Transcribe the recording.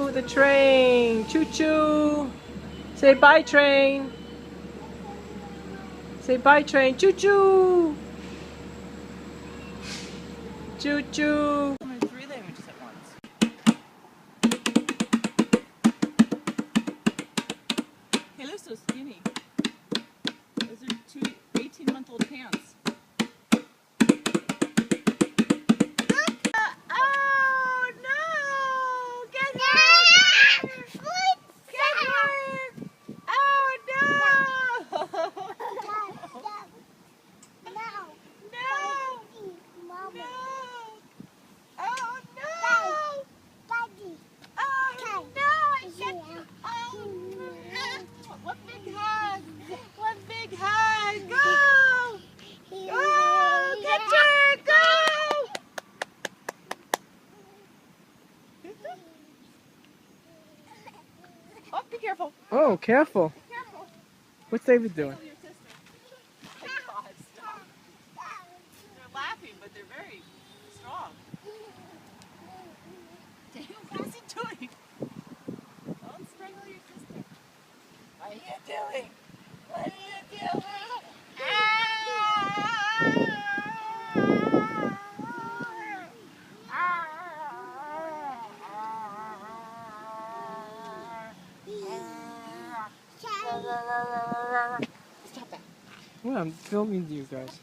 Ooh, the train. Choo-choo. Say bye, train. Say bye, train. Choo-choo. Choo-choo. Three languages at once. He looks so skinny. Those are two 18-month-old pants. Oh no! Get her! Get her! Oh no! No! No! Oh no! Oh no! I can't. Oh no! One big hug! One big hug! Go! Go! Get her! Go! Oh, be careful! Oh, careful. Careful! What's David doing? Your sister. Oh God, stop. They're laughing, but they're very strong. Daniel, what is he doing? Don't strangle your sister. What are you doing? What are you doing? Stop that. Well, I'm filming you guys.